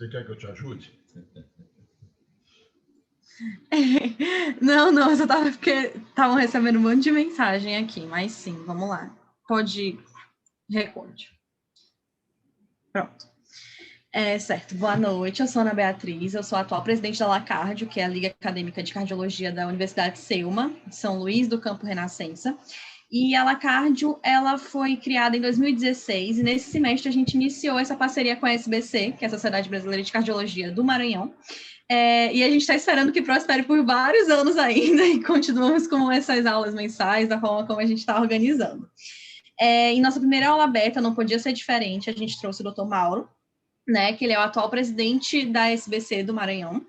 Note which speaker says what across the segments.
Speaker 1: Você quer que eu te ajude?
Speaker 2: Não, eu só tava porque estavam recebendo um monte de mensagem aqui, mas sim, vamos lá. Pode recorde. Pronto. Certo, boa noite, eu sou Ana Beatriz, eu sou a atual presidente da LACARDIO, que é a Liga Acadêmica de Cardiologia da Universidade Selma, de São Luís do Campo Renascença, e a LACARDIO, ela foi criada em 2016, e nesse semestre a gente iniciou essa parceria com a SBC, que é a Sociedade Brasileira de Cardiologia do Maranhão, e a gente está esperando que prospere por vários anos ainda, e continuamos com essas aulas mensais, da forma como a gente está organizando. Em nossa primeira aula aberta, não podia ser diferente, a gente trouxe o Dr. Mauro, né, que ele é o atual presidente da SBC do Maranhão.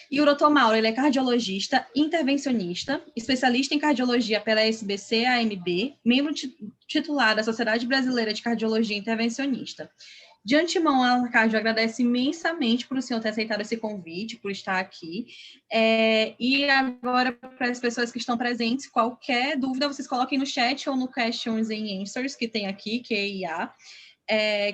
Speaker 2: E o Dr. Mauro, ele é cardiologista, intervencionista, especialista em cardiologia pela SBC-AMB, membro titular da Sociedade Brasileira de Cardiologia Intervencionista. De antemão, a LACARDIO agradece imensamente por o senhor ter aceitado esse convite, por estar aqui. E agora, para as pessoas que estão presentes, qualquer dúvida, vocês coloquem no chat ou no Questions and Answers, que tem aqui, QIA,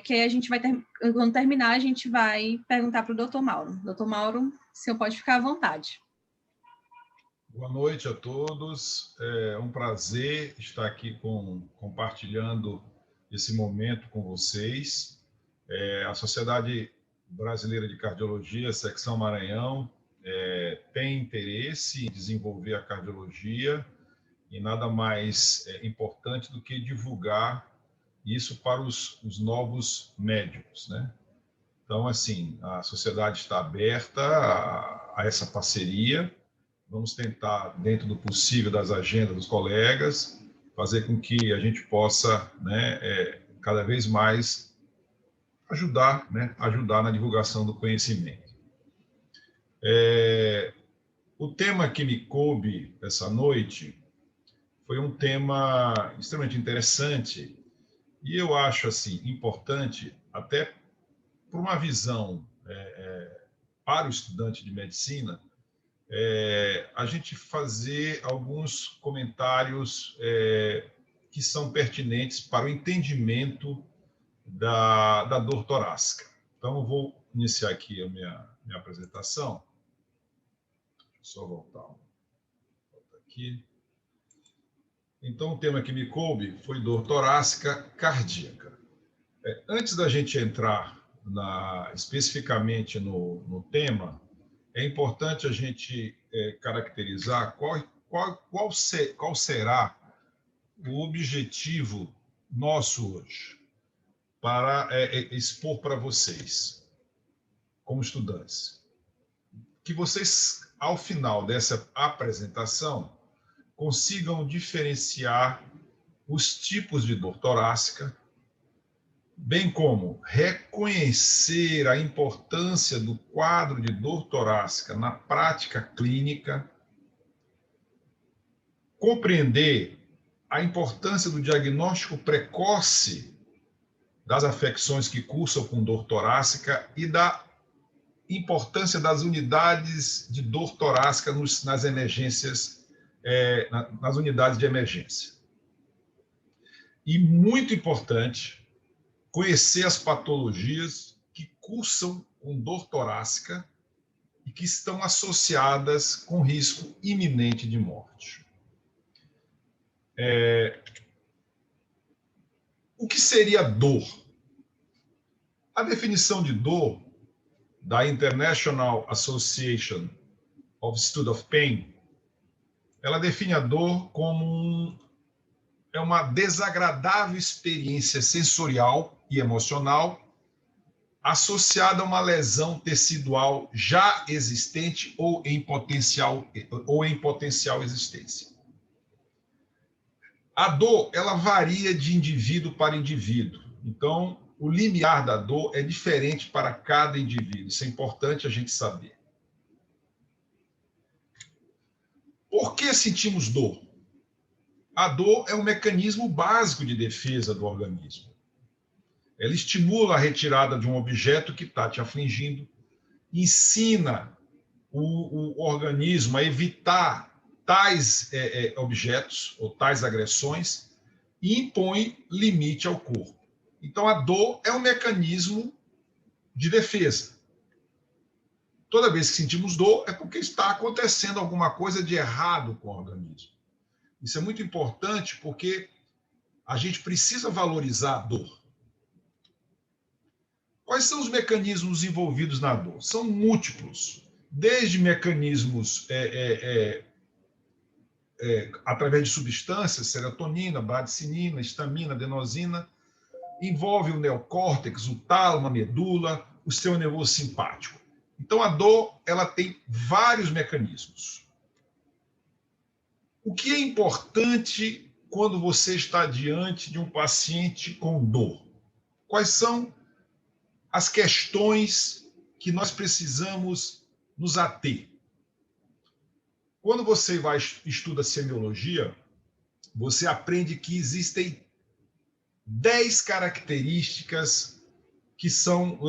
Speaker 2: que aí a gente vai, quando terminar, a gente vai perguntar para o Dr. Mauro. Dr. Mauro, o senhor pode ficar à vontade.
Speaker 1: Boa noite a todos. É um prazer estar aqui compartilhando esse momento com vocês. A Sociedade Brasileira de Cardiologia, Secção Maranhão, tem interesse em desenvolver a cardiologia e nada mais importante do que divulgar isso para os novos médicos, né? Então, assim, a sociedade está aberta a essa parceria. Vamos tentar, dentro do possível das agendas dos colegas, fazer com que a gente possa, né, cada vez mais ajudar, né, ajudar na divulgação do conhecimento. O tema que me coube essa noite foi um tema extremamente interessante e eu acho assim importante até por uma visão para o estudante de medicina, a gente fazer alguns comentários que são pertinentes para o entendimento da dor torácica. Então, eu vou iniciar aqui a minha apresentação. Deixa eu só voltar aqui. Então, o tema que me coube foi dor torácica cardíaca. Antes da gente entrar especificamente no tema, é importante a gente caracterizar qual será o objetivo nosso hoje para expor para vocês, como estudantes. Que vocês, ao final dessa apresentação, consigam diferenciar os tipos de dor torácica, bem como reconhecer a importância do quadro de dor torácica na prática clínica, compreender a importância do diagnóstico precoce das afecções que cursam com dor torácica e da importância das unidades de dor torácica nas emergências, nas unidades de emergência. E muito importante, conhecer as patologias que cursam com dor torácica e que estão associadas com risco iminente de morte. O que seria dor? A definição de dor da International Association of Study of Pain, ela define a dor como uma desagradável experiência sensorial e emocional associada a uma lesão tecidual já existente ou em potencial existência. A dor, ela varia de indivíduo para indivíduo. Então, o limiar da dor é diferente para cada indivíduo. Isso é importante a gente saber. Por que sentimos dor? A dor é um mecanismo básico de defesa do organismo. Ela estimula a retirada de um objeto que está te afligindo, ensina o organismo a evitar tais objetos ou tais agressões e impõe limite ao corpo. Então, a dor é um mecanismo de defesa. Toda vez que sentimos dor, é porque está acontecendo alguma coisa de errado com o organismo. Isso é muito importante porque a gente precisa valorizar a dor. Quais são os mecanismos envolvidos na dor? São múltiplos, desde mecanismos através de substâncias, serotonina, bradicinina, histamina, adenosina, envolve o neocórtex, o tálamo, a medula, o sistema nervoso simpático. Então, a dor, ela tem vários mecanismos. O que é importante quando você está diante de um paciente com dor? Quais são as questões que nós precisamos nos ater? Quando você estuda semiologia, você aprende que existem 10 características que são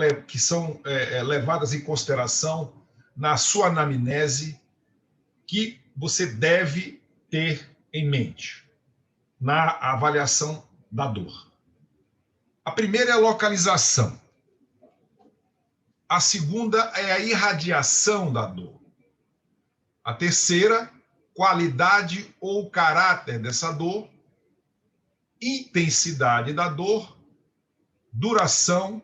Speaker 1: levadas em consideração na sua anamnese que você deve ter em mente na avaliação da dor. A primeira é a localização. A segunda é a irradiação da dor. A terceira, qualidade ou caráter dessa dor, intensidade da dor, duração,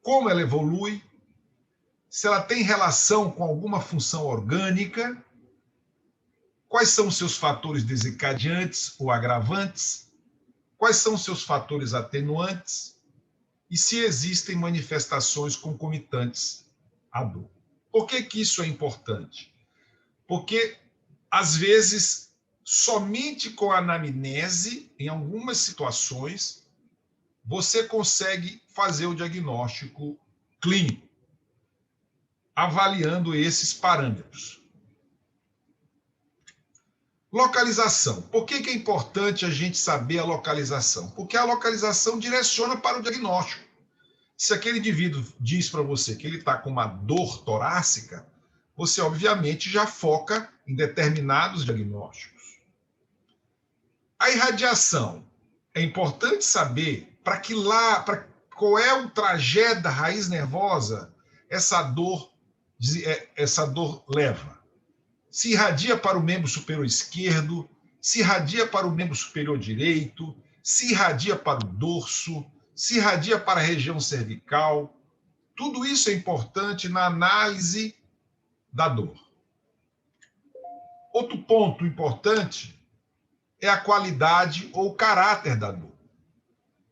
Speaker 1: como ela evolui, se ela tem relação com alguma função orgânica, quais são os seus fatores desencadeantes ou agravantes, quais são os seus fatores atenuantes e se existem manifestações concomitantes à dor. Por que isso é importante? Porque, às vezes, somente com a anamnese, em algumas situações, você consegue fazer o diagnóstico clínico, avaliando esses parâmetros. Localização. Por que é importante a gente saber a localização? Porque a localização direciona para o diagnóstico. Se aquele indivíduo diz para você que ele está com uma dor torácica, você, obviamente, já foca em determinados diagnósticos. A irradiação. É importante saber para qual é o trajeto da raiz nervosa essa dor leva. Se irradia para o membro superior esquerdo, se irradia para o membro superior direito, se irradia para o dorso, se irradia para a região cervical. Tudo isso é importante na análise da dor. Outro ponto importante é a qualidade ou caráter da dor.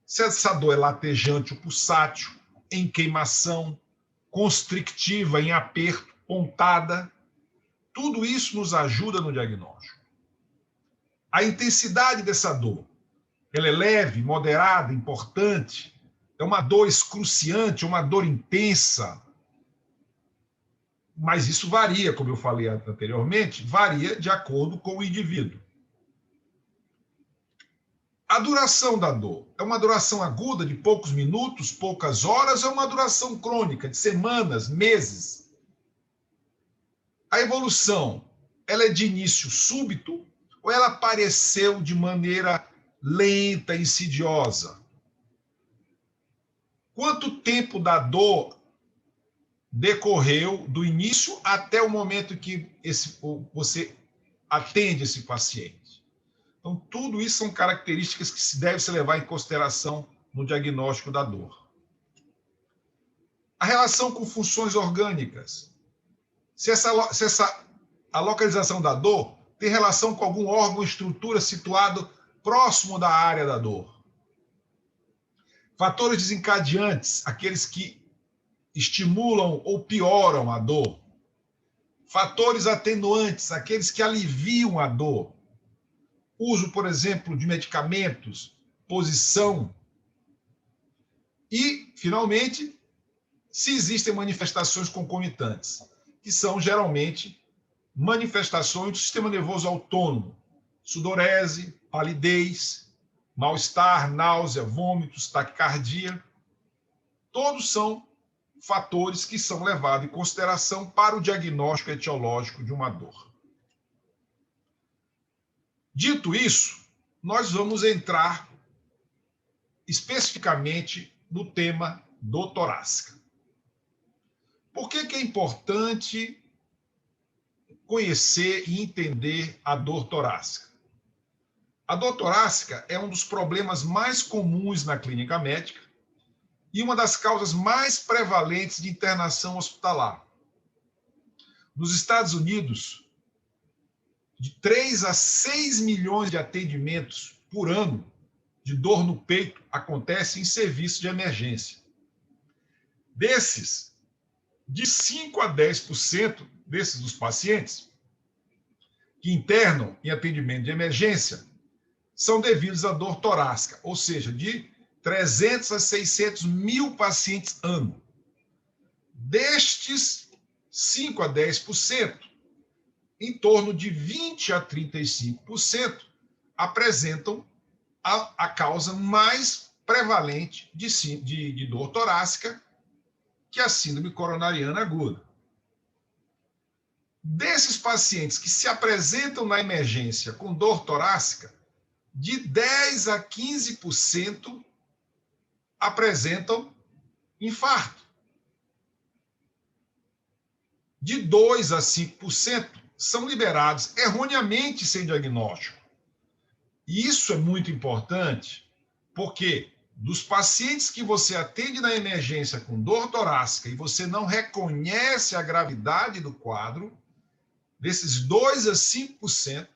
Speaker 1: Se essa dor é latejante ou pulsátil, em queimação, constrictiva, em aperto, pontada, tudo isso nos ajuda no diagnóstico. A intensidade dessa dor, ela é leve, moderada, importante, é uma dor excruciante, uma dor intensa, mas isso varia, como eu falei anteriormente, varia de acordo com o indivíduo. A duração da dor é uma duração aguda de poucos minutos, poucas horas, ou é uma duração crônica de semanas, meses? A evolução, ela é de início súbito ou ela apareceu de maneira lenta, insidiosa? Quanto tempo da dor decorreu do início até o momento que você atende esse paciente? Então, tudo isso são características que se deve se levar em consideração no diagnóstico da dor. A relação com funções orgânicas. Se a localização da dor tem relação com algum órgão ou estrutura situado próximo da área da dor. Fatores desencadeantes, aqueles que estimulam ou pioram a dor. Fatores atenuantes, aqueles que aliviam a dor. Uso, por exemplo, de medicamentos, posição. E, finalmente, se existem manifestações concomitantes, que são, geralmente, manifestações do sistema nervoso autônomo, sudorese, palidez, mal-estar, náusea, vômitos, taquicardia. Todos são fatores que são levados em consideração para o diagnóstico etiológico de uma dor. Dito isso, nós vamos entrar especificamente no tema dor torácica. Por que é importante conhecer e entender a dor torácica? A dor torácica é um dos problemas mais comuns na clínica médica e uma das causas mais prevalentes de internação hospitalar. Nos Estados Unidos, de 3 a 6 milhões de atendimentos por ano de dor no peito acontecem em serviço de emergência. Desses, de 5 a 10% dos pacientes que internam em atendimento de emergência são devidos à dor torácica, ou seja, de 300 a 600 mil pacientes ano. Destes 5 a 10%, em torno de 20 a 35% apresentam a causa mais prevalente de dor torácica, que é a síndrome coronariana aguda. Desses pacientes que se apresentam na emergência com dor torácica, de 10 a 15% apresentam infarto. De 2 a 5% são liberados erroneamente sem diagnóstico. E isso é muito importante, porque dos pacientes que você atende na emergência com dor torácica e você não reconhece a gravidade do quadro, desses 2 a 5%,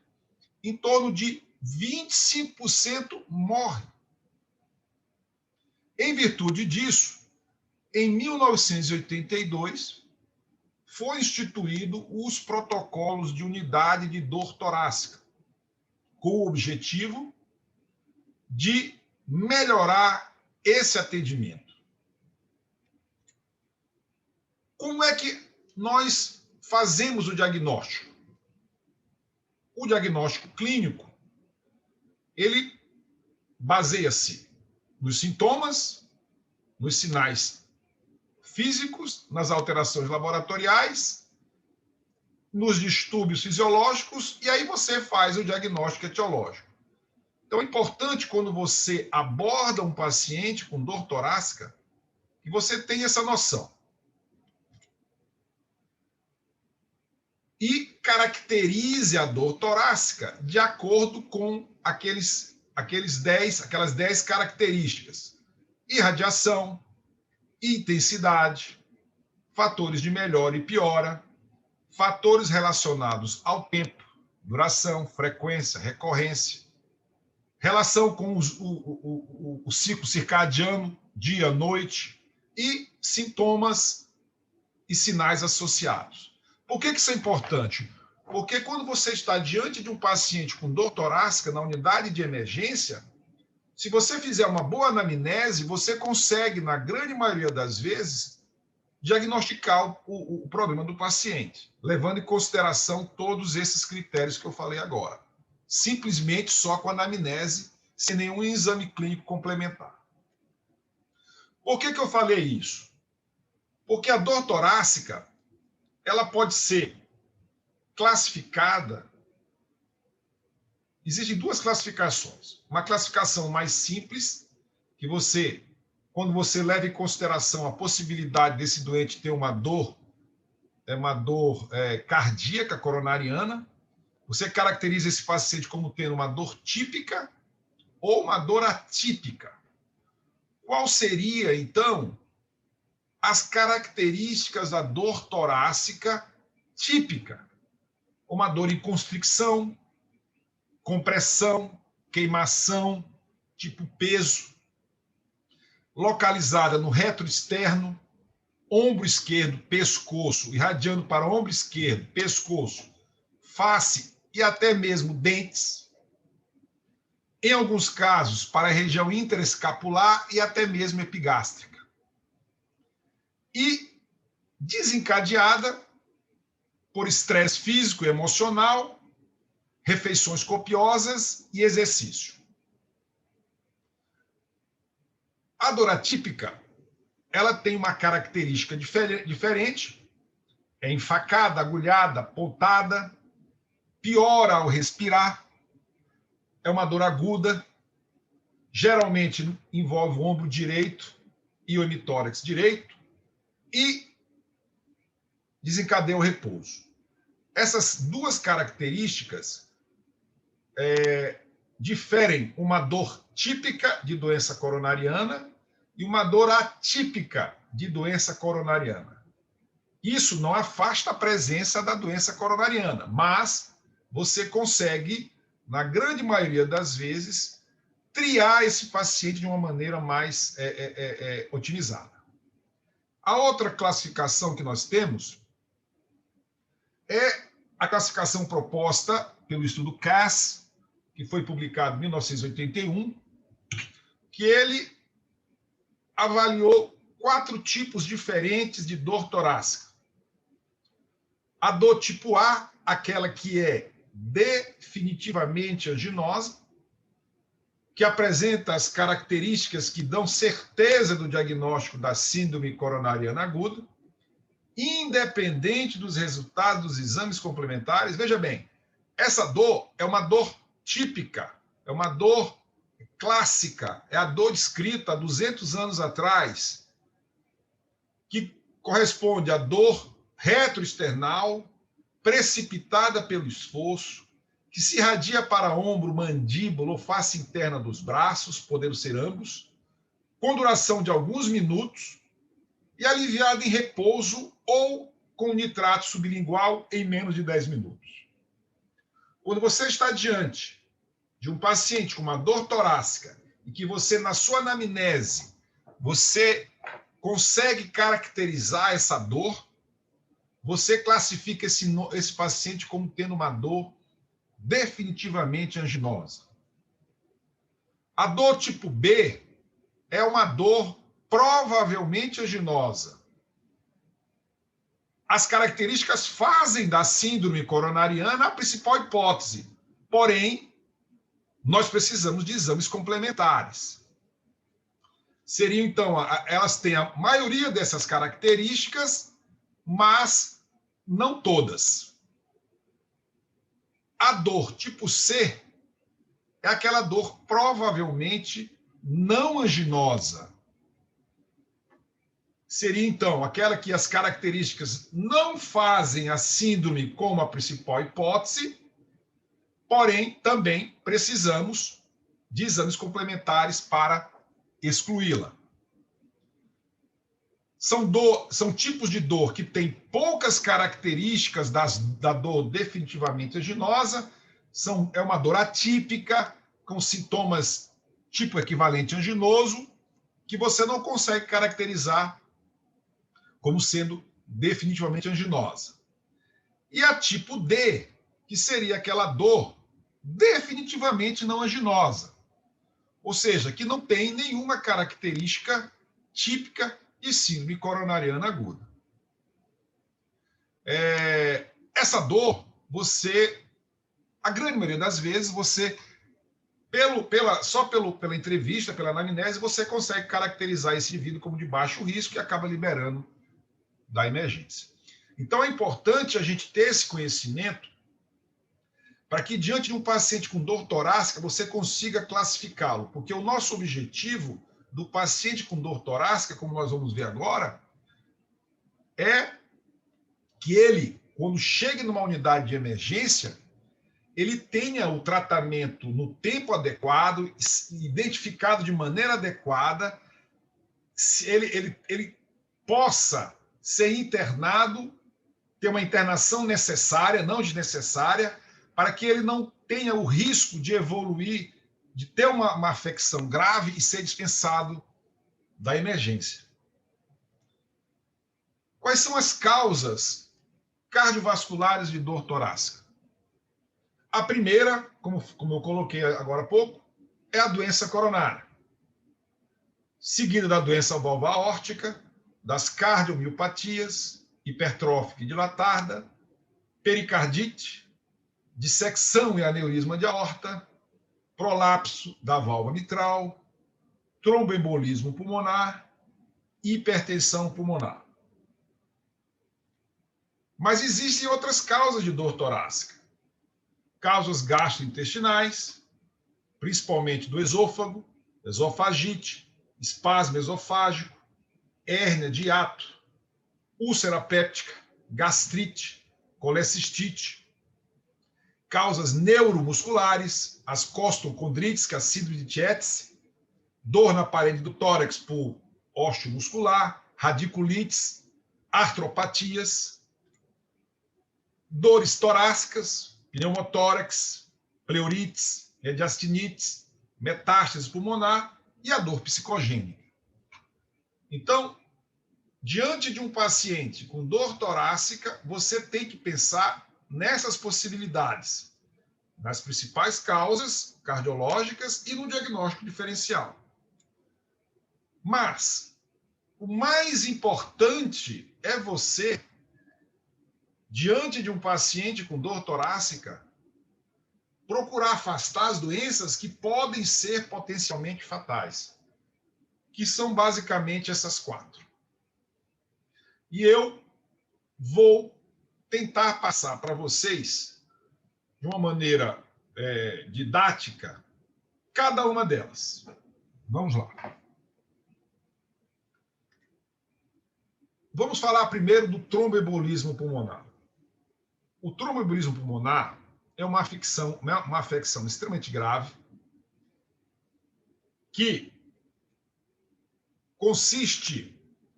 Speaker 1: em torno de 25% morrem. Em virtude disso, em 1982, foi instituído os protocolos de unidade de dor torácica, com o objetivo de melhorar esse atendimento. Como é que nós fazemos o diagnóstico? O diagnóstico clínico, ele baseia-se nos sintomas, nos sinais físicos, nas alterações laboratoriais, nos distúrbios fisiológicos, e aí você faz o diagnóstico etiológico. Então, é importante, quando você aborda um paciente com dor torácica, que você tenha essa noção. E caracterize a dor torácica de acordo com aquelas 10 características: irradiação, intensidade, fatores de melhora e piora, fatores relacionados ao tempo, duração, frequência, recorrência, relação com o ciclo circadiano, dia, noite, e sintomas e sinais associados. Por que isso é importante? Porque quando você está diante de um paciente com dor torácica na unidade de emergência, se você fizer uma boa anamnese, você consegue, na grande maioria das vezes, diagnosticar o problema do paciente, levando em consideração todos esses critérios que eu falei agora. Simplesmente só com anamnese, sem nenhum exame clínico complementar. Por que eu falei isso? Porque a dor torácica, ela pode ser classificada. Existem duas classificações. Uma classificação mais simples, que você, quando você leva em consideração a possibilidade desse doente ter uma dor cardíaca coronariana, você caracteriza esse paciente como tendo uma dor típica ou uma dor atípica. Qual seria, então, as características da dor torácica típica? Uma dor em constricção, compressão, queimação, tipo peso, localizada no reto externo, ombro esquerdo, pescoço, irradiando para o ombro esquerdo, pescoço, face e até mesmo dentes. Em alguns casos, para a região interescapular e até mesmo epigástrica. E desencadeada por estresse físico e emocional, refeições copiosas e exercício. A dor atípica, ela tem uma característica diferente, é enfacada, agulhada, pontada, piora ao respirar, é uma dor aguda, geralmente envolve o ombro direito e o hemitórax direito, e desencadeia o repouso. Essas duas características diferem uma dor típica de doença coronariana e uma dor atípica de doença coronariana. Isso não afasta a presença da doença coronariana, mas você consegue, na grande maioria das vezes, triar esse paciente de uma maneira mais otimizada. A outra classificação que nós temos é a classificação proposta pelo estudo Cass, que foi publicado em 1981, que ele avaliou 4 tipos diferentes de dor torácica. A dor tipo A, aquela que é definitivamente anginosa, que apresenta as características que dão certeza do diagnóstico da síndrome coronariana aguda, independente dos resultados dos exames complementares. Veja bem, essa dor é uma dor típica, é uma dor clássica, é a dor descrita há 200 anos atrás, que corresponde à dor retroesternal, precipitada pelo esforço, que se irradia para ombro, mandíbula ou face interna dos braços, podendo ser ambos, com duração de alguns minutos e aliviada em repouso ou com nitrato sublingual em menos de 10 minutos. Quando você está diante de um paciente com uma dor torácica e que você, na sua anamnese, você consegue caracterizar essa dor, você classifica esse paciente como tendo uma dor definitivamente anginosa. A dor tipo B é uma dor provavelmente anginosa. As características fazem da síndrome coronariana a principal hipótese, porém, nós precisamos de exames complementares. Seriam, então, elas têm a maioria dessas características, mas não todas. A dor tipo C é aquela dor provavelmente não anginosa. Seria, então, aquela que as características não fazem a síndrome como a principal hipótese, porém, também precisamos de exames complementares para excluí-la. São tipos de dor que têm poucas características da dor definitivamente anginosa, é uma dor atípica, com sintomas tipo equivalente anginoso, que você não consegue caracterizar como sendo definitivamente anginosa. E a tipo D, que seria aquela dor definitivamente não anginosa, ou seja, que não tem nenhuma característica típica de síndrome coronariana aguda. Essa dor, a grande maioria das vezes, você, pela entrevista, pela anamnese, você consegue caracterizar esse indivíduo como de baixo risco e acaba liberando da emergência. Então, é importante a gente ter esse conhecimento para que, diante de um paciente com dor torácica, você consiga classificá-lo, porque o nosso objetivo do paciente com dor torácica, como nós vamos ver agora, é que ele, quando chegue numa unidade de emergência, ele tenha o tratamento no tempo adequado, identificado de maneira adequada, ele possa ser internado, ter uma internação necessária, não desnecessária, para que ele não tenha o risco de evoluir, de ter uma afecção grave e ser dispensado da emergência. Quais são as causas cardiovasculares de dor torácica? A primeira, como eu coloquei agora há pouco, é a doença coronária, seguida da doença valva aórtica, das cardiomiopatias, hipertrófica e dilatada, pericardite, dissecção e aneurisma de aorta, prolapso da válvula mitral, tromboembolismo pulmonar e hipertensão pulmonar. Mas existem outras causas de dor torácica. Causas gastrointestinais, principalmente do esôfago, esofagite, espasmo esofágico, hérnia de hiato, úlcera péptica, gastrite, colecistite, causas neuromusculares, as costocondrites, que é a síndrome de Tietze, dor na parede do tórax por osteomuscular, radiculites, artropatias, dores torácicas, pneumotórax, pleurites, mediastinites, metástase pulmonar e a dor psicogênica. Então, diante de um paciente com dor torácica, você tem que pensar nessas possibilidades, nas principais causas cardiológicas e no diagnóstico diferencial. Mas o mais importante é você, diante de um paciente com dor torácica, procurar afastar as doenças que podem ser potencialmente fatais, que são basicamente essas 4. E eu vou tentar passar para vocês, de uma maneira didática, cada uma delas. Vamos lá. Vamos falar primeiro do tromboembolismo pulmonar. O tromboembolismo pulmonar é uma afecção extremamente grave que consiste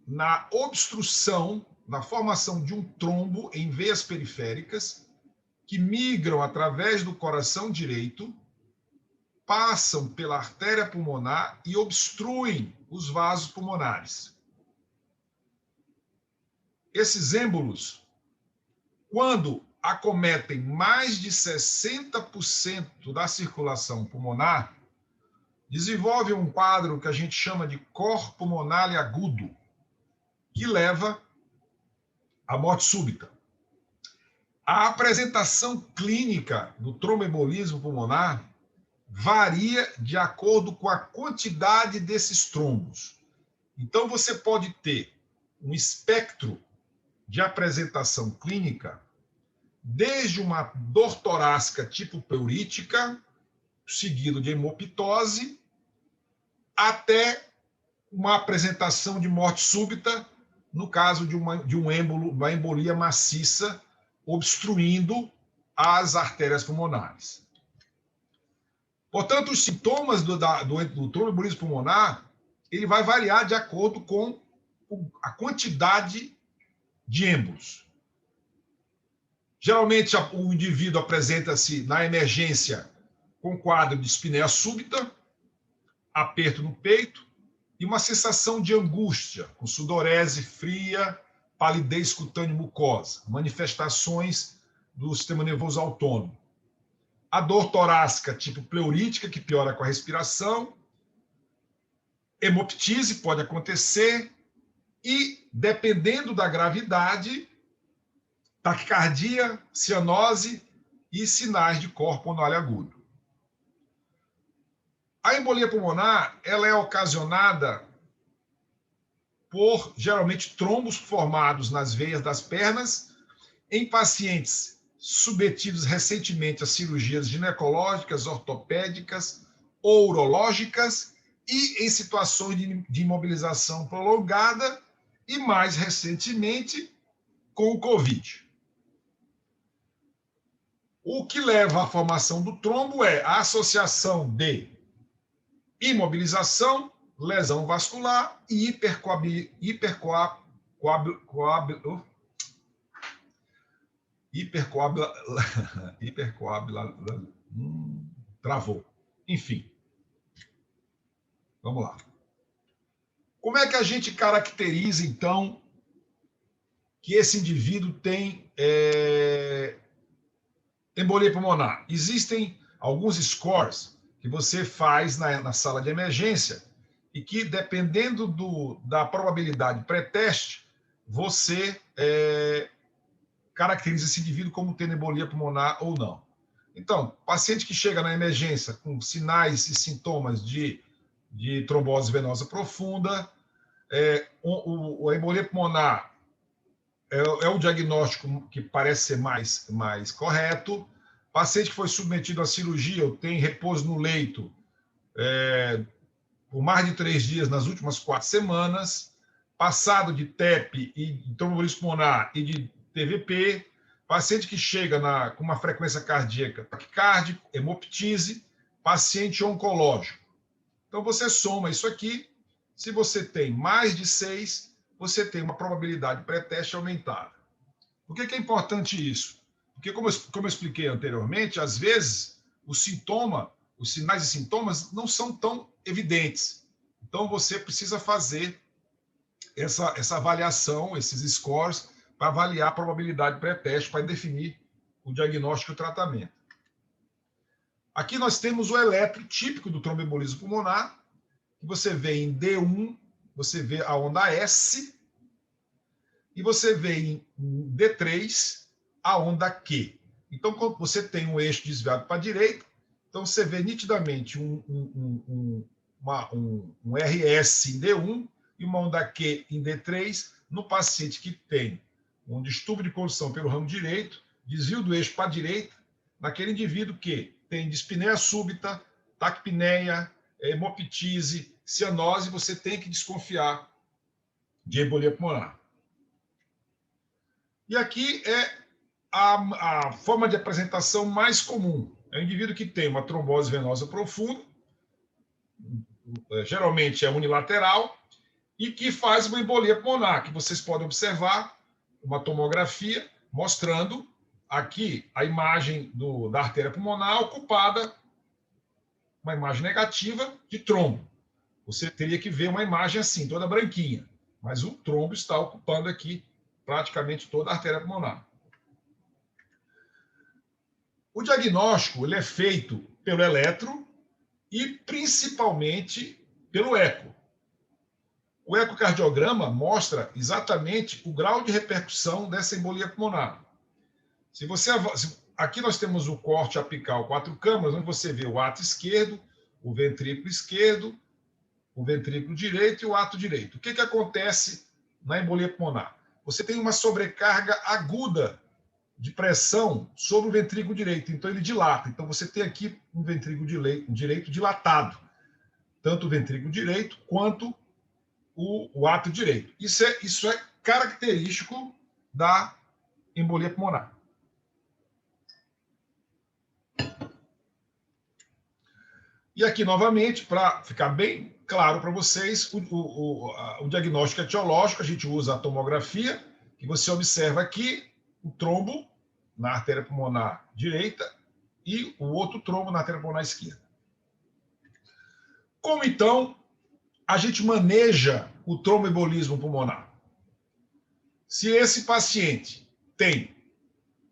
Speaker 1: na obstrução, na formação de um trombo em veias periféricas que migram através do coração direito, passam pela artéria pulmonar e obstruem os vasos pulmonares. Esses êmbolos, quando acometem mais de 60% da circulação pulmonar, desenvolvem um quadro que a gente chama de cor pulmonar agudo, que leva à morte súbita. A apresentação clínica do tromboembolismo pulmonar varia de acordo com a quantidade desses trombos. Então, você pode ter um espectro de apresentação clínica, desde uma dor torácica tipo pleurítica, seguido de hemoptose, até uma apresentação de morte súbita, no caso de um êmbolo, uma embolia maciça, obstruindo as artérias pulmonares. Portanto, os sintomas do tromboembolismo pulmonar, ele vai variar de acordo com a quantidade de êmbolos. Geralmente, o indivíduo apresenta-se na emergência com quadro de dispneia súbita, aperto no peito e uma sensação de angústia, com sudorese fria, palidez cutânea mucosa, manifestações do sistema nervoso autônomo. A dor torácica tipo pleurítica, que piora com a respiração, hemoptise pode acontecer e, dependendo da gravidade, taquicardia, cianose e sinais de cor pulmonar agudo. A embolia pulmonar, ela é ocasionada por, geralmente, trombos formados nas veias das pernas em pacientes submetidos recentemente a cirurgias ginecológicas, ortopédicas ou urológicas e em situações de imobilização prolongada e, mais recentemente, com o Covid. O que leva à formação do trombo é a associação de imobilização, lesão vascular e travou. Enfim. Vamos lá. Como é que a gente caracteriza, então, que esse indivíduo tem embolia pulmonar? Existem alguns scores que você faz na sala de emergência e que, dependendo da probabilidade pré-teste, você caracteriza esse indivíduo como tendo embolia pulmonar ou não. Então, paciente que chega na emergência com sinais e sintomas de trombose venosa profunda, a embolia pulmonar é o diagnóstico que parece ser mais correto. Paciente que foi submetido à cirurgia ou tem repouso no leito por mais de 3 dias nas últimas 4 semanas, passado de TEP e tromboembolismo pulmonar e de TVP, paciente que chega com uma frequência cardíaca taquicárdica, hemoptise, paciente oncológico. Então, você soma isso aqui. Se você tem mais de 6, você tem uma probabilidade pré-teste aumentada. Por que é importante isso? Porque, como eu expliquei anteriormente, às vezes os sinais e sintomas não são tão evidentes. Então, você precisa fazer essa avaliação, esses scores, para avaliar a probabilidade pré-teste, para definir o diagnóstico e o tratamento. Aqui nós temos o eletro típico do tromboembolismo pulmonar, que você vê em D1, você vê a onda S, e você vê em D3 a onda Q. Então, quando você tem um eixo desviado para a direita, então você vê nitidamente um RS em D1 e uma onda Q em D3 no paciente que tem um distúrbio de condução pelo ramo direito, desvio do eixo para a direita, naquele indivíduo que tem dispneia súbita, taquipneia, hemoptise, cianose, você tem que desconfiar de embolia pulmonar. E aqui é a forma de apresentação mais comum. É o indivíduo que tem uma trombose venosa profunda, geralmente é unilateral, e que faz uma embolia pulmonar, que vocês podem observar uma tomografia mostrando aqui a imagem da artéria pulmonar ocupada, uma imagem negativa de trombo. Você teria que ver uma imagem assim, toda branquinha, mas o trombo está ocupando aqui praticamente toda a artéria pulmonar. O diagnóstico ele é feito pelo eletro e principalmente pelo eco. O ecocardiograma mostra exatamente o grau de repercussão dessa embolia pulmonar. Aqui nós temos o corte apical 4 câmaras, onde você vê o ato esquerdo, o ventrículo esquerdo, o ventrículo direito e o ato direito. O que acontece na embolia pulmonar? Você tem uma sobrecarga aguda de pressão sobre o ventrículo direito, então ele dilata. Então você tem aqui um ventrículo direito dilatado, tanto o ventrículo direito quanto o ato direito. Isso é característico da embolia pulmonar. E aqui, novamente, para ficar bem claro para vocês, o diagnóstico etiológico, a gente usa a tomografia, que você observa aqui o trombo na artéria pulmonar direita e o outro trombo na artéria pulmonar esquerda. Como, então, a gente maneja o tromboembolismo pulmonar? Se esse paciente tem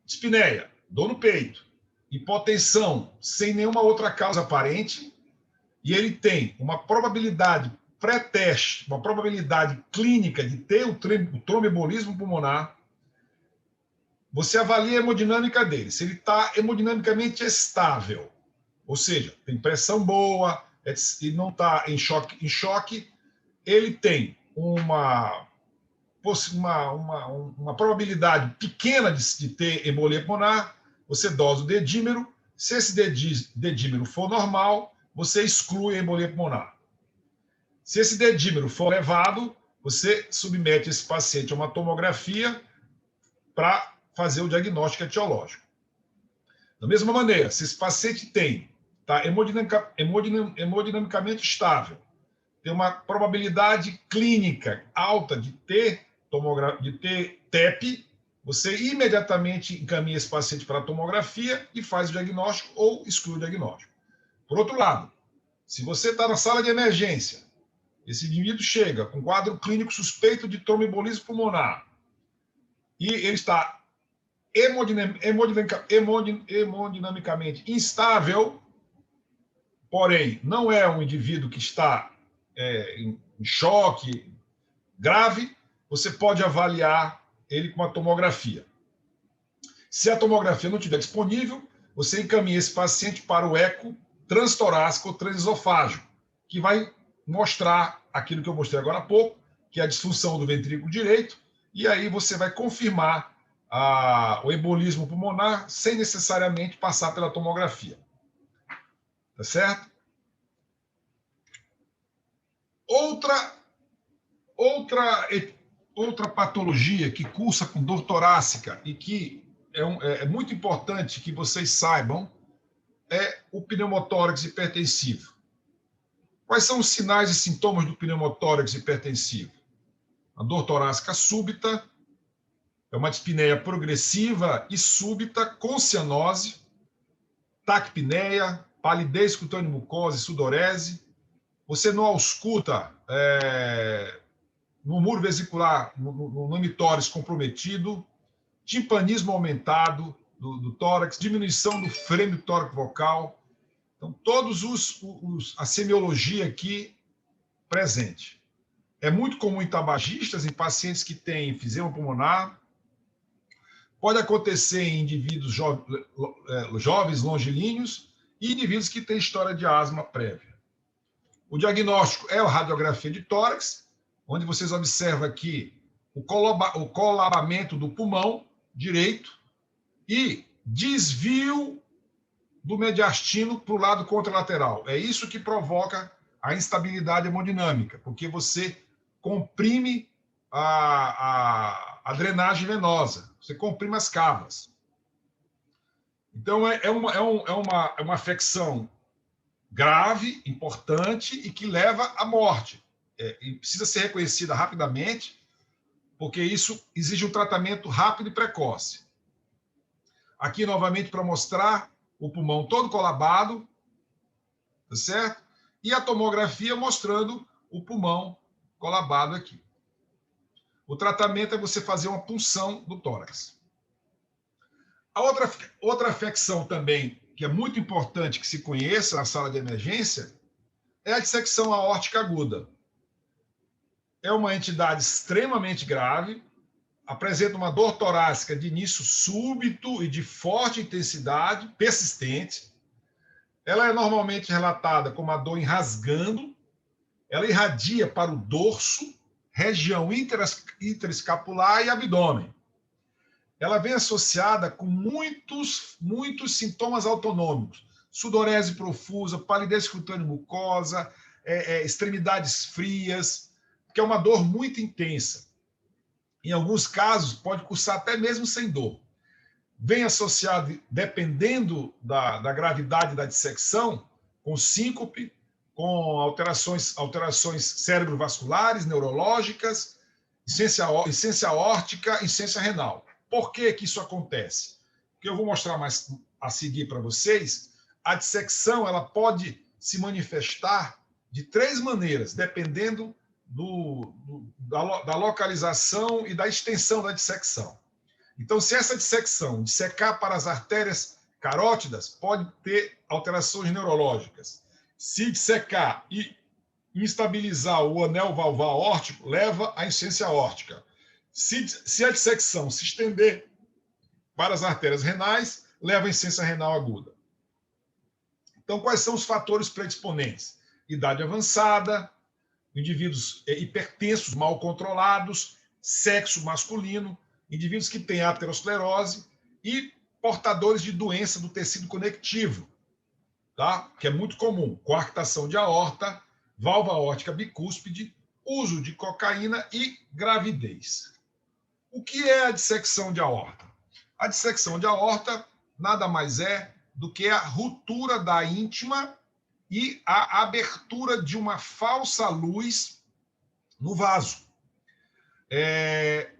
Speaker 1: dispneia, dor no peito, hipotensão sem nenhuma outra causa aparente, e ele tem uma probabilidade pré-teste, uma probabilidade clínica de ter o tromboembolismo pulmonar, você avalia a hemodinâmica dele. Se ele está hemodinamicamente estável, ou seja, tem pressão boa, e não está em choque, ele tem uma probabilidade pequena de ter embolia pulmonar, você dosa o dedímero. Se esse dedímero for normal, você exclui a embolia pulmonar. Se esse dedímero for elevado, você submete esse paciente a uma tomografia para fazer o diagnóstico etiológico. Da mesma maneira, se esse paciente está hemodinamicamente estável, tem uma probabilidade clínica alta de ter TEP, você imediatamente encaminha esse paciente para a tomografia e faz o diagnóstico ou exclui o diagnóstico. Por outro lado, se você está na sala de emergência, esse indivíduo chega com quadro clínico suspeito de tromboembolismo pulmonar e ele está hemodinamicamente instável, porém não é um indivíduo que está em choque grave, você pode avaliar ele com uma tomografia. Se a tomografia não estiver disponível, você encaminha esse paciente para o eco transtorácico ou transesofágico, que vai mostrar aquilo que eu mostrei agora há pouco, que é a disfunção do ventrículo direito, e aí você vai confirmar o embolismo pulmonar sem necessariamente passar pela tomografia. Tá certo? outra patologia que cursa com dor torácica e que é muito importante que vocês saibam é o pneumotórax hipertensivo. Quais são os sinais e sintomas do pneumotórax hipertensivo? A dor torácica súbita, é uma dispneia progressiva e súbita com cianose, taquipneia, palidez cutânea mucosa e sudorese. Você não ausculta no muro vesicular, no mitóris comprometido, timpanismo aumentado do tórax, diminuição do frêmio tóraco-vocal. Então, todos a semiologia aqui presente. É muito comum em tabagistas, em pacientes que têm enfisema pulmonar. Pode acontecer em indivíduos jovens longilíneos e indivíduos que têm história de asma prévia. O diagnóstico é a radiografia de tórax, onde vocês observam aqui o colabamento do pulmão direito e desvio do mediastino para o lado contralateral. É isso que provoca a instabilidade hemodinâmica, porque você comprime a drenagem venosa, você comprime as cavas. Então, é uma afecção grave, importante e que leva à morte. E precisa ser reconhecida rapidamente, porque isso exige um tratamento rápido e precoce. Aqui, novamente, para mostrar o pulmão todo colabado, tá certo? E a tomografia mostrando o pulmão colabado aqui. O tratamento é você fazer uma punção do tórax. A outra afecção também, que é muito importante que se conheça na sala de emergência, é a dissecção aórtica aguda. É uma entidade extremamente grave, apresenta uma dor torácica de início súbito e de forte intensidade, persistente. Ela é normalmente relatada como a dor enrasgando, ela irradia para o dorso, região interescapular e abdômen. Ela vem associada com muitos sintomas autonômicos. Sudorese profusa, palidez cutânea mucosa, extremidades frias, que é uma dor muito intensa. Em alguns casos, pode cursar até mesmo sem dor. Vem associado, dependendo da gravidade da dissecção, com síncope, com alterações cerebrovasculares, neurológicas, insuficiência aórtica, insuficiência renal. Por que isso acontece? Porque eu vou mostrar mais a seguir para vocês. A dissecção ela pode se manifestar de 3 maneiras, dependendo da localização e da extensão da dissecção. Então, se essa dissecção dissecar para as artérias carótidas, pode ter alterações neurológicas. Se dissecar e instabilizar o anel valvar aórtico, leva à insuficiência aórtica. Se a dissecção se estender para as artérias renais, leva à insuficiência renal aguda. Então, quais são os fatores predisponentes? Idade avançada, indivíduos hipertensos, mal controlados, sexo masculino, indivíduos que têm aterosclerose e portadores de doença do tecido conectivo, tá? Que é muito comum, coarctação de aorta, válvula aórtica bicúspide, uso de cocaína e gravidez. O que é a dissecção de aorta? A dissecção de aorta nada mais é do que a ruptura da íntima e a abertura de uma falsa luz no vaso.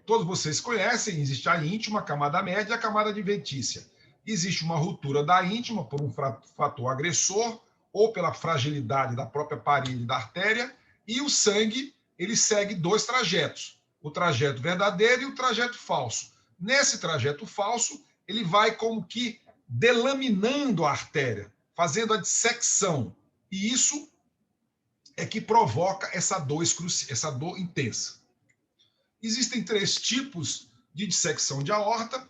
Speaker 1: Todos vocês conhecem, existe a íntima, a camada média e a camada adventícia. Existe uma ruptura da íntima por um fator agressor ou pela fragilidade da própria parede da artéria, e o sangue ele segue 2 trajetos, o trajeto verdadeiro e o trajeto falso. Nesse trajeto falso, ele vai como que delaminando a artéria, fazendo a dissecção. E isso é que provoca essa dor intensa. Existem 3 tipos de dissecção de aorta,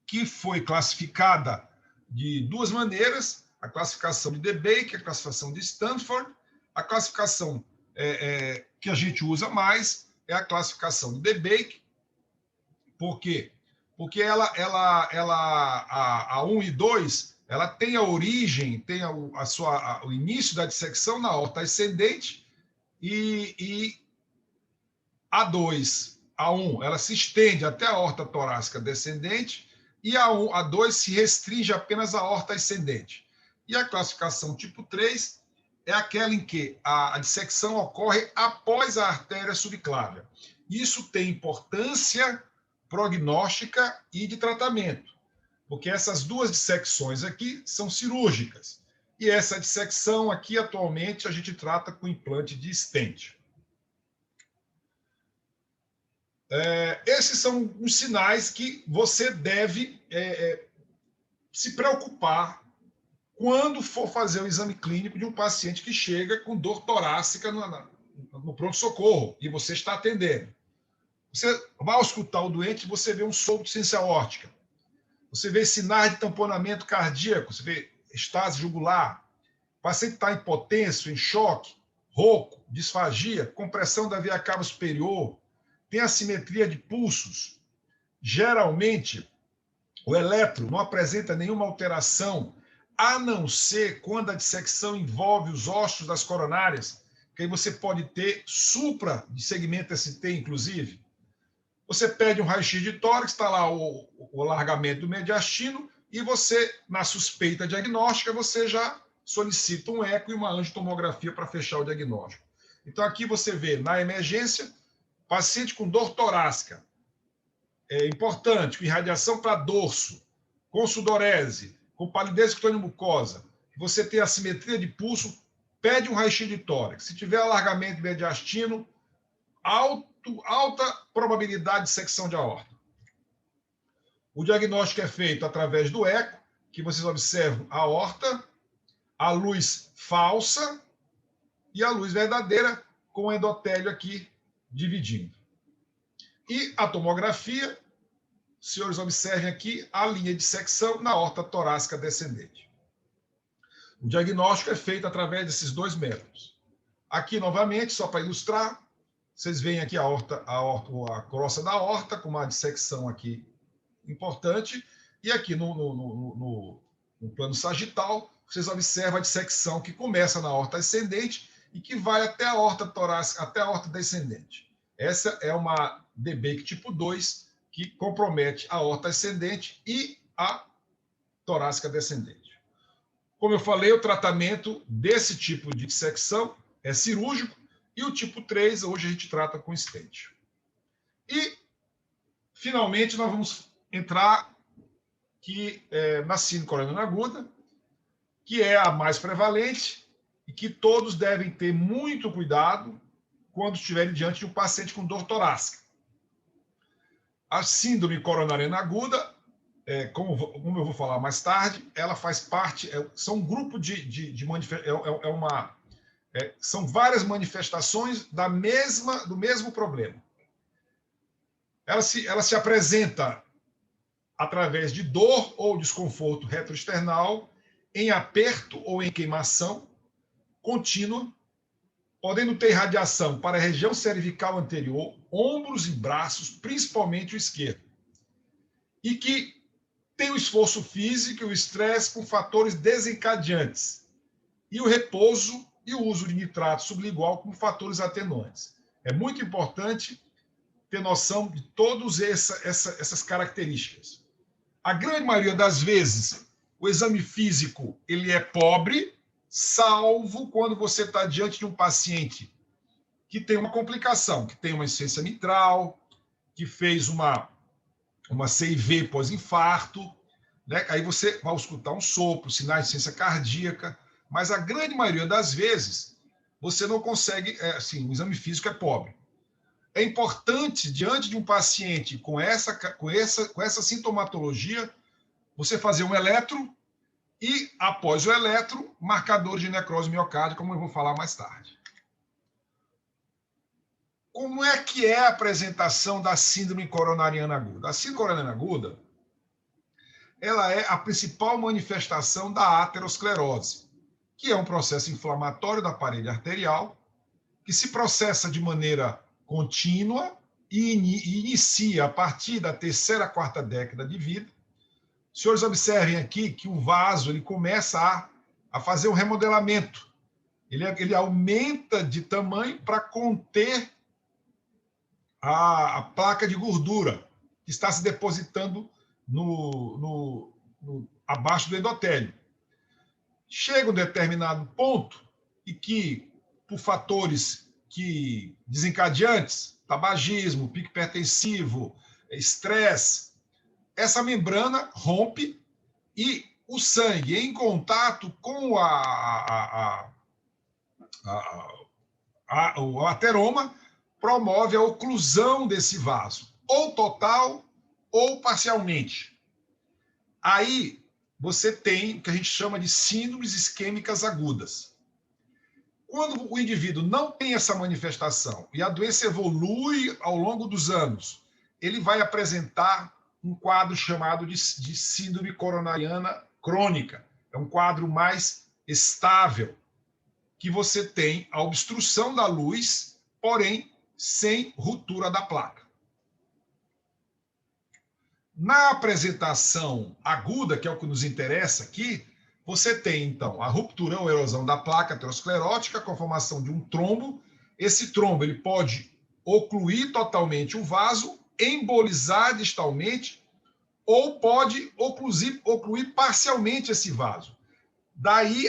Speaker 1: que foi classificada de 2 maneiras, a classificação de DeBake, a classificação de Stanford. A classificação que a gente usa mais é a classificação de DeBake. Por quê? Porque a 1 e 2, ela tem a origem, tem o início da dissecção na aorta ascendente, e a 2, A1, ela se estende até a aorta torácica descendente, e a 2 se restringe apenas à aorta ascendente. E a classificação tipo 3 é aquela em que a dissecção ocorre após a artéria subclávia. Isso tem importância prognóstica e de tratamento, porque essas duas dissecções aqui são cirúrgicas. E essa dissecção aqui, atualmente, a gente trata com implante de stent. Esses são os sinais que você deve se preocupar quando for fazer o exame clínico de um paciente que chega com dor torácica no pronto-socorro e você está atendendo. Você vai escutar o doente e você vê um sopro de ciência órtica. Você vê sinais de tamponamento cardíaco, você vê estase jugular. O paciente está hipotenso, em choque, rouco, disfagia, compressão da via cava superior, tem assimetria de pulsos. Geralmente, o eletro não apresenta nenhuma alteração, a não ser quando a dissecção envolve os ossos das coronárias, que aí você pode ter supra de segmento ST, inclusive. Você pede um raio-x de tórax, está lá o alargamento do mediastino, e você, na suspeita diagnóstica, você já solicita um eco e uma angiotomografia para fechar o diagnóstico. Então, aqui você vê, na emergência, paciente com dor torácica, importante, com irradiação para dorso, com sudorese, com palidez cutânea mucosa, você tem assimetria de pulso, pede um raio-x de tórax. Se tiver alargamento mediastino, alta probabilidade de dissecção de aorta. O diagnóstico é feito através do eco, que vocês observam a aorta, a luz falsa e a luz verdadeira, com o endotélio aqui dividindo. E a tomografia, os senhores observem aqui a linha de secção na aorta torácica descendente. O diagnóstico é feito através desses dois métodos. Aqui, novamente, só para ilustrar, vocês veem aqui a crosta da aorta, com uma dissecção aqui importante, e aqui no plano sagital, vocês observam a dissecção que começa na aorta ascendente e que vai até a aorta torácica, até a aorta descendente. Essa é uma DBAC tipo 2, que compromete a aorta ascendente e a torácica descendente. Como eu falei, o tratamento desse tipo de dissecção é cirúrgico, e o tipo 3, hoje a gente trata com stent. E, finalmente, nós vamos entrar na síndrome coronariana aguda, que é a mais prevalente e que todos devem ter muito cuidado quando estiverem diante de um paciente com dor torácica. A síndrome coronariana aguda, como eu vou falar mais tarde, ela faz parte, são um grupo de manifestações, são várias manifestações do mesmo problema. Ela se apresenta através de dor ou desconforto retroesternal, em aperto ou em queimação contínua, podendo ter radiação para a região cervical anterior, ombros e braços, principalmente o esquerdo, e que tem o esforço físico e o estresse com fatores desencadeantes, e o repouso e o uso de nitrato sublingual como fatores atenuantes. É muito importante ter noção de todas essas características. A grande maioria das vezes, o exame físico ele é pobre, salvo quando você está diante de um paciente que tem uma complicação, que tem uma insuficiência mitral, que fez uma CIV pós-infarto, né? Aí você vai escutar um sopro, sinais de insuficiência cardíaca, mas a grande maioria das vezes você não consegue, o exame físico é pobre. É importante, diante de um paciente com essa sintomatologia, você fazer um eletro e, após o eletro, marcador de necrose miocárdica, como eu vou falar mais tarde. Como é que é a apresentação da síndrome coronariana aguda? A síndrome coronariana aguda, ela é a principal manifestação da aterosclerose, que é um processo inflamatório da parede arterial, que se processa de maneira contínua e inicia a partir da terceira, quarta década de vida. Os senhores observem aqui que o vaso ele começa a fazer um remodelamento. Ele aumenta de tamanho para conter a placa de gordura que está se depositando abaixo do endotélio. Chega um determinado ponto e que, por fatores desencadeantes, tabagismo, pico hipertensivo, estresse, essa membrana rompe e o sangue, em contato com o ateroma, promove a oclusão desse vaso, ou total ou parcialmente. Aí você tem o que a gente chama de síndromes isquêmicas agudas. Quando o indivíduo não tem essa manifestação e a doença evolui ao longo dos anos, ele vai apresentar um quadro chamado de síndrome coronariana crônica. É um quadro mais estável, que você tem a obstrução da luz, porém sem ruptura da placa. Na apresentação aguda, que é o que nos interessa aqui, você tem, então, a ruptura ou erosão da placa aterosclerótica com a formação de um trombo. Esse trombo ele pode ocluir totalmente o vaso, embolizar distalmente, ou pode ocluir parcialmente esse vaso. Daí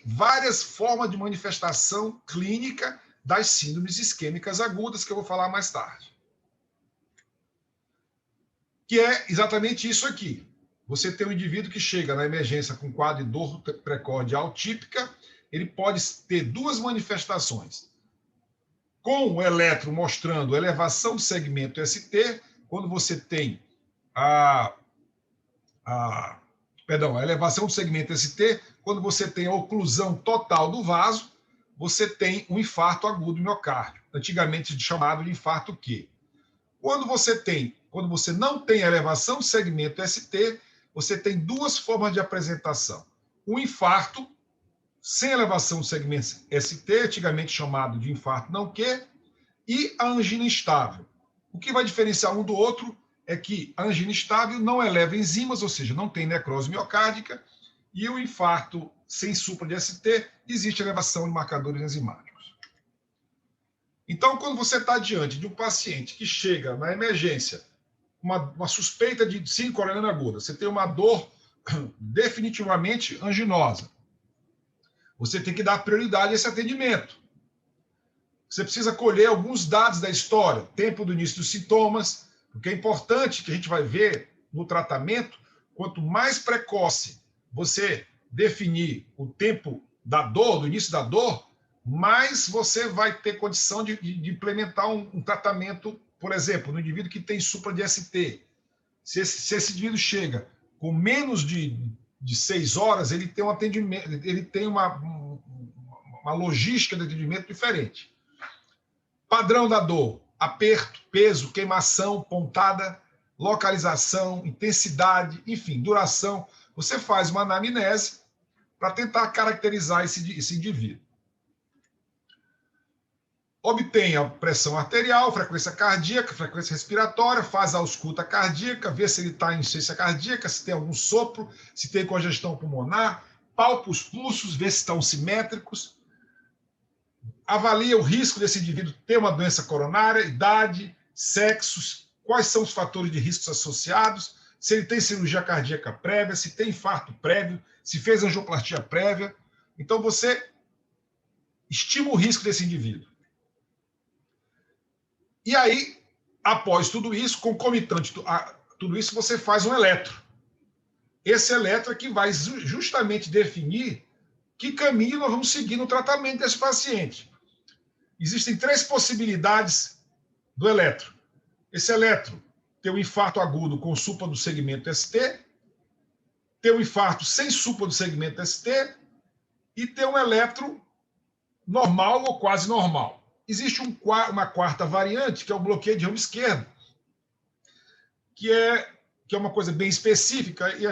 Speaker 1: várias formas de manifestação clínica das síndromes isquêmicas agudas, que eu vou falar mais tarde. Que é exatamente isso aqui. Você tem um indivíduo que chega na emergência com quadro de dor precórdia atípica, ele pode ter duas manifestações. Com o eletro mostrando elevação do segmento ST, quando você tem a elevação do segmento ST, quando você tem a oclusão total do vaso, você tem um infarto agudo do miocárdio, antigamente chamado de infarto Q. Quando você não tem a elevação do segmento ST, você tem duas formas de apresentação. O infarto sem elevação do segmento ST, antigamente chamado de infarto não Q, e a angina instável. O que vai diferenciar um do outro é que a angina instável não eleva enzimas, ou seja, não tem necrose miocárdica, e o infarto sem supra de ST, existe elevação de marcadores enzimáticos. Então, quando você está diante de um paciente que chega na emergência, uma suspeita de síndrome coronariana aguda, você tem uma dor definitivamente anginosa, você tem que dar prioridade a esse atendimento. Você precisa colher alguns dados da história, tempo do início dos sintomas, porque é importante que a gente vai ver no tratamento, quanto mais precoce você definir o tempo da dor, do início da dor, mais você vai ter condição de implementar um tratamento, por exemplo, no indivíduo que tem supra de ST. Se esse indivíduo chega com menos de 6 horas, ele tem um atendimento, ele tem uma logística de atendimento diferente. Padrão da dor: aperto, peso, queimação, pontada, localização, intensidade, enfim, duração. Você faz uma anamnese para tentar caracterizar esse indivíduo. Obtém a pressão arterial, frequência cardíaca, frequência respiratória, faz a ausculta cardíaca, vê se ele está em insuficiência cardíaca, se tem algum sopro, se tem congestão pulmonar, palpa os pulsos, vê se estão simétricos, avalia o risco desse indivíduo ter uma doença coronária, idade, sexos, quais são os fatores de riscos associados, se ele tem cirurgia cardíaca prévia, se tem infarto prévio, se fez angioplastia prévia. Então, você estima o risco desse indivíduo. E aí, após tudo isso, concomitante a tudo isso, você faz um eletro. Esse eletro é que vai justamente definir que caminho nós vamos seguir no tratamento desse paciente. Existem 3 possibilidades do eletro. Esse eletro tem um infarto agudo com supra do segmento ST, tem um infarto sem supra do segmento ST e tem um eletro normal ou quase normal. Existe uma quarta variante, que é o bloqueio de ramo esquerdo, que é uma coisa bem específica e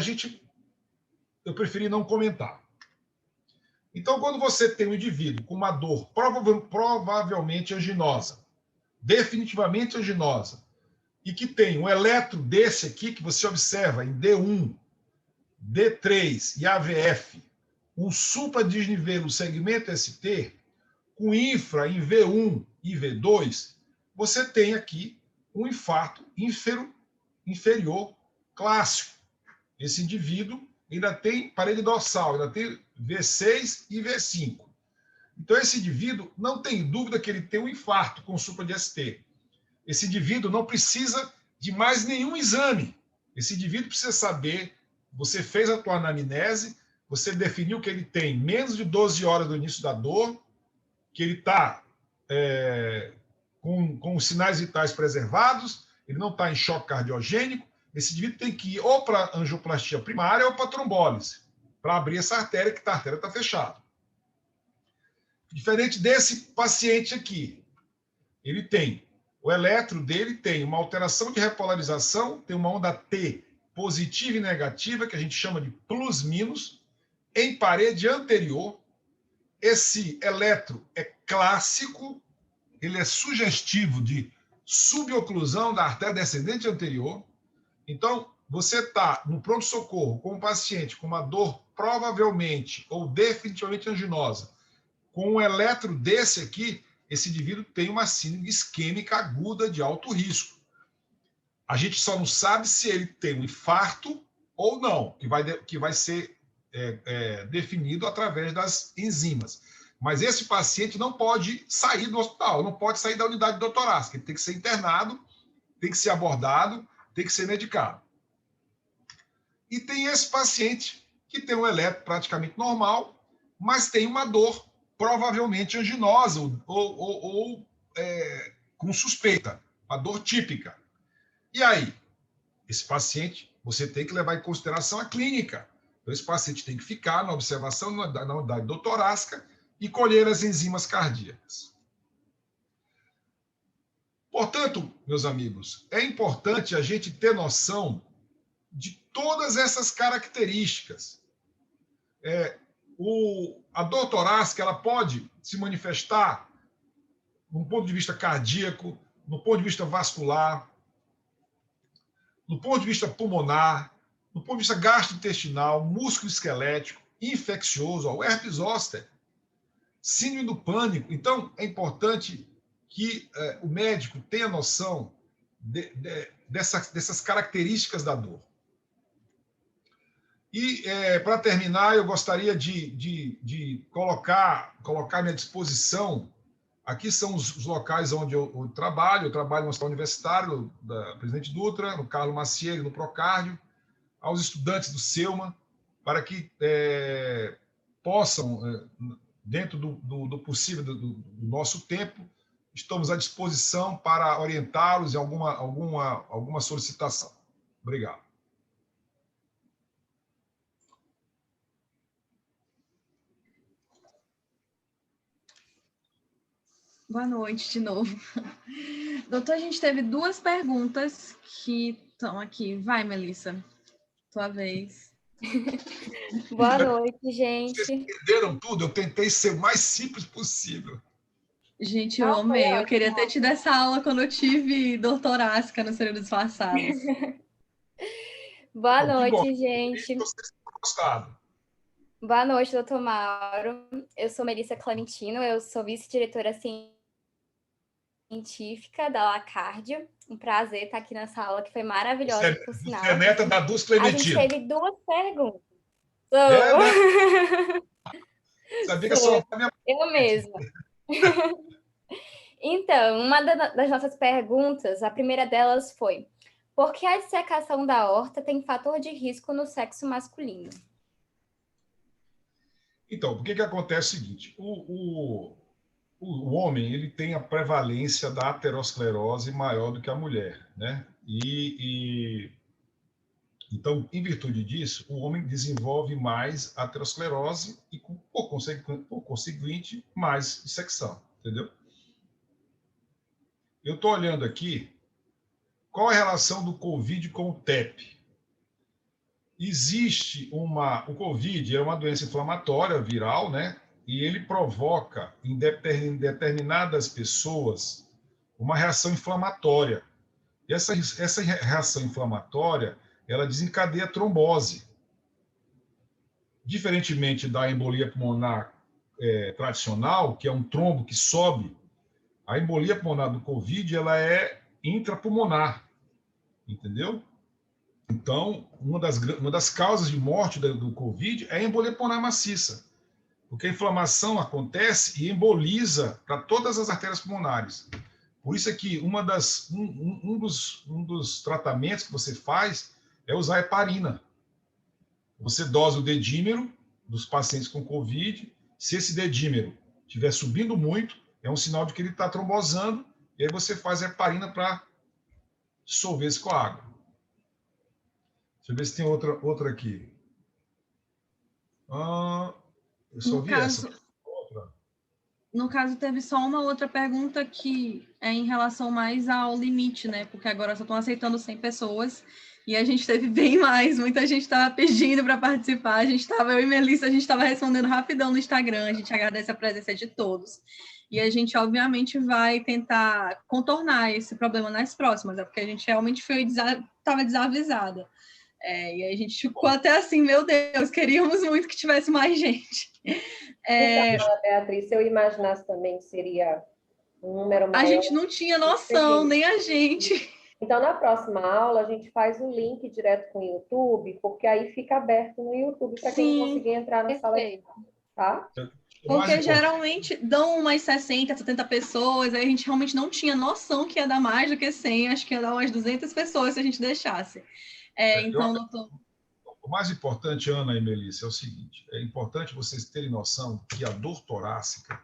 Speaker 1: eu preferi não comentar. Então, quando você tem um indivíduo com uma dor provavelmente anginosa, definitivamente anginosa, e que tem um eletro desse aqui, que você observa em D1, D3 e AVF, um supradesnível no segmento ST, com infra em V1 e V2, você tem aqui um infarto inferior clássico. Esse indivíduo ainda tem parede dorsal, ainda tem V6 e V5. Então, esse indivíduo não tem dúvida que ele tem um infarto com supra de ST. Esse indivíduo não precisa de mais nenhum exame. Esse indivíduo precisa saber, você fez a tua anamnese, você definiu que ele tem menos de 12 horas do início da dor, que ele está com os sinais vitais preservados, ele não está em choque cardiogênico. Esse indivíduo tem que ir ou para angioplastia primária ou para trombólise, para abrir essa artéria, que a artéria está fechada. Diferente desse paciente aqui, ele tem, o eletro dele tem uma alteração de repolarização, tem uma onda T positiva e negativa, que a gente chama de plus-minus, em parede anterior. Esse eletro é clássico, ele é sugestivo de suboclusão da artéria descendente anterior. Então, você está no pronto-socorro com um paciente com uma dor provavelmente ou definitivamente anginosa, com um eletro desse aqui, esse indivíduo tem uma síndrome isquêmica aguda de alto risco. A gente só não sabe se ele tem um infarto ou não, que vai ser definido através das enzimas. Mas esse paciente não pode sair do hospital, não pode sair da unidade doutorácica, ele tem que ser internado, tem que ser abordado, tem que ser medicado. E tem esse paciente que tem um eletro praticamente normal, mas tem uma dor provavelmente anginosa ou com suspeita, a dor típica. E aí? Esse paciente, você tem que levar em consideração a clínica. Então, esse paciente tem que ficar na observação na unidade doutorácica e colher as enzimas cardíacas. Portanto, meus amigos, é importante a gente ter noção de todas essas características. A dor torácica ela pode se manifestar no ponto de vista cardíaco, no ponto de vista vascular, no ponto de vista pulmonar, no ponto de vista gastrointestinal, músculo-esquelético, infeccioso, o herpes zoster, síndrome do pânico. Então, é importante que o médico tenha noção dessas características da dor. E, para terminar, eu gostaria de colocar à minha disposição, aqui são os locais onde eu trabalho no Hospital Universitário, da Presidente Dutra, no Carlo Maciel, no Procárdio, aos estudantes do SEUMA, para que possam, dentro do possível do nosso tempo, estamos à disposição para orientá-los em alguma solicitação. Obrigado.
Speaker 2: Boa noite de novo. Doutor, a gente teve 2 perguntas que estão aqui. Vai, Melissa, tua vez.
Speaker 3: Boa noite, gente.
Speaker 1: Vocês entenderam tudo? Eu tentei ser o mais simples possível.
Speaker 2: Gente, eu amei. Eu queria ter tido essa aula quando eu tive dor torácica no Cerebros Disfarçados.
Speaker 3: Boa noite, gente.
Speaker 1: Vocês tenham gostado.
Speaker 3: Boa noite, doutor Mauro. Eu sou Melissa Clementino, eu sou vice-diretora científica da Lacardio. Um prazer estar aqui nessa aula, que foi maravilhosa, por sinal.
Speaker 1: Você é neta da Dulce Clementino.
Speaker 3: A gente teve 2 perguntas.
Speaker 1: Sabia que só
Speaker 3: eu mesma. Então, uma das nossas perguntas, a primeira delas foi: por que a dissecação da aorta tem fator de risco no sexo masculino?
Speaker 1: Então, o que acontece é o seguinte, o homem ele tem a prevalência da aterosclerose maior do que a mulher, né? Então, em virtude disso, o homem desenvolve mais aterosclerose e, por conseguinte, mais dissecção, entendeu? Eu estou olhando aqui qual a relação do COVID com o TEP. Existe o COVID é uma doença inflamatória viral, né? E ele provoca em determinadas pessoas uma reação inflamatória. E essa reação inflamatória, ela desencadeia trombose. Diferentemente da embolia pulmonar tradicional, que é um trombo que sobe A embolia pulmonar do COVID, ela é intrapulmonar, entendeu? Então, uma das causas de morte do COVID é a embolia pulmonar maciça, porque a inflamação acontece e emboliza para todas as artérias pulmonares. Por isso é que um dos tratamentos que você faz é usar heparina. Você dosa o dedímero dos pacientes com COVID. Se esse dedímero estiver subindo muito, é um sinal de que ele está trombosando, e aí você faz a heparina para dissolver esse coágulo. Deixa eu ver se tem outra aqui. Eu só vi essa.
Speaker 2: No caso, teve só uma outra pergunta que é em relação mais ao limite, né? Porque agora só estão aceitando 100 pessoas e a gente teve bem mais. Muita gente estava pedindo para participar. Eu e Melissa, a gente estava respondendo rapidão no Instagram. A gente agradece a presença de todos. E a gente, obviamente, vai tentar contornar esse problema nas próximas, porque a gente realmente estava desavisada. E a gente ficou até assim, meu Deus, queríamos muito que tivesse mais gente.
Speaker 4: Então, Beatriz, se eu imaginasse também que seria um número maior...
Speaker 2: A gente não tinha noção, nem a gente.
Speaker 4: Então, na próxima aula, a gente faz o link direto com o YouTube, porque aí fica aberto no YouTube para quem não conseguir entrar na sala de aula, tá?
Speaker 2: Porque geralmente dão umas 60, 70 pessoas, aí a gente realmente não tinha noção que ia dar mais do que 100, acho que ia dar umas 200 pessoas se a gente deixasse. Então, doutor...
Speaker 1: O mais importante, Ana e Melissa, é o seguinte: é importante vocês terem noção que a dor torácica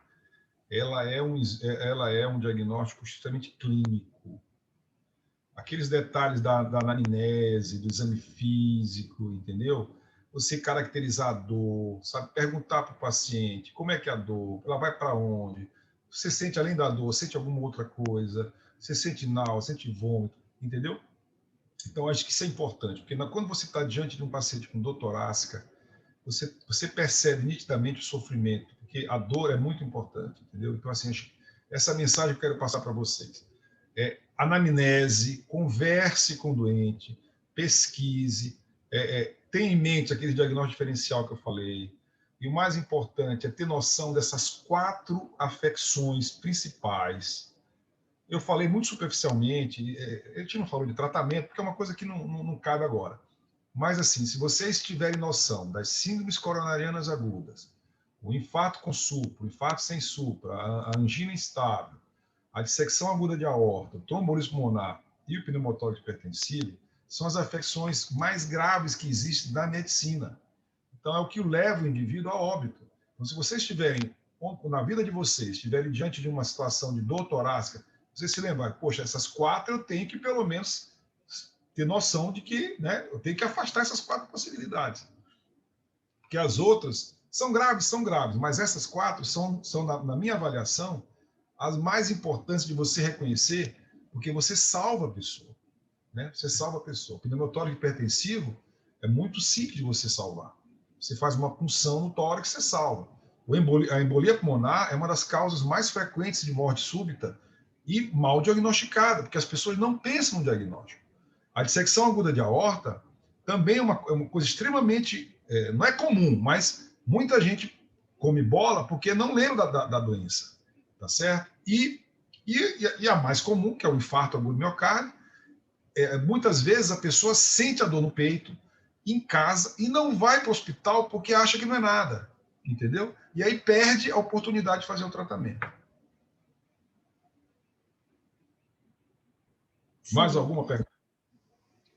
Speaker 1: ela é um diagnóstico extremamente clínico. Aqueles detalhes da anamnese, do exame físico, entendeu? Você caracterizar a dor, sabe? Perguntar para o paciente como é que é a dor, ela vai para onde, você sente além da dor, sente alguma outra coisa, você sente náusea, sente vômito, entendeu? Então, acho que isso é importante, porque quando você está diante de um paciente com dor torácica, você percebe nitidamente o sofrimento, porque a dor é muito importante, entendeu? Então, assim, essa mensagem que eu quero passar para vocês. Anamnese, converse com o doente, pesquise, tenha em mente aquele diagnóstico diferencial que eu falei. E o mais importante é ter noção dessas 4 afecções principais. Eu falei muito superficialmente, a gente não falou de tratamento, porque é uma coisa que não cabe agora. Mas, assim, se vocês tiverem noção das síndromes coronarianas agudas, o infarto com supra, o infarto sem supra, a angina instável, a dissecção aguda de aorta, o trombolismo pulmonar e o pneumotórax hipertensivo, são as afecções mais graves que existem na medicina. Então, é o que leva o indivíduo a óbito. Então, se vocês estiverem, na vida de vocês, estiverem diante de uma situação de dor torácica, vocês se lembram, poxa, essas 4 eu tenho que, pelo menos, ter noção de que, né, eu tenho que afastar essas 4 possibilidades. Porque as outras são graves, mas essas 4 são na minha avaliação, as mais importantes de você reconhecer, porque você salva a pessoa. Né? Você salva a pessoa. O pneumotórax hipertensivo é muito simples de você salvar. Você faz uma punção no tórax, você salva. A embolia pulmonar é uma das causas mais frequentes de morte súbita e mal diagnosticada, porque as pessoas não pensam no diagnóstico. A dissecção aguda de aorta também é uma coisa extremamente... não é comum, mas muita gente come bola porque não lembra da doença. Tá certo? E a mais comum, que é o infarto agudo do miocárdio, muitas vezes a pessoa sente a dor no peito, em casa, e não vai para o hospital porque acha que não é nada. Entendeu? E aí perde a oportunidade de fazer o tratamento. Sim. Mais alguma pergunta?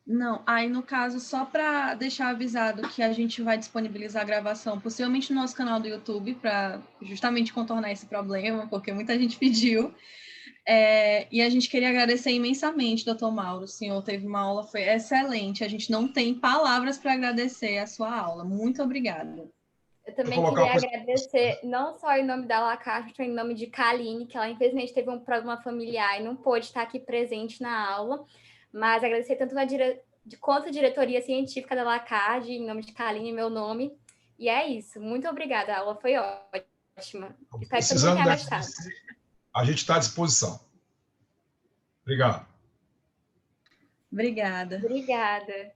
Speaker 2: Não, aí no caso, só para deixar avisado que a gente vai disponibilizar a gravação, possivelmente no nosso canal do YouTube, para justamente contornar esse problema, porque muita gente pediu. E a gente queria agradecer imensamente, doutor Mauro. O senhor teve uma aula, foi excelente. A gente não tem palavras para agradecer a sua aula. Muito obrigada.
Speaker 3: Eu também queria agradecer, não só em nome da Lacarte, mas em nome de Kaline, que ela infelizmente teve um problema familiar e não pôde estar aqui presente na aula, mas agradecer tanto quanto a diretoria científica da Lacarte, em nome de Kaline, em meu nome. E é isso. Muito obrigada. A aula foi ótima. Espero que todo mundo tenha gostado.
Speaker 1: A gente está à disposição. Obrigado.
Speaker 2: Obrigada.
Speaker 3: Obrigada.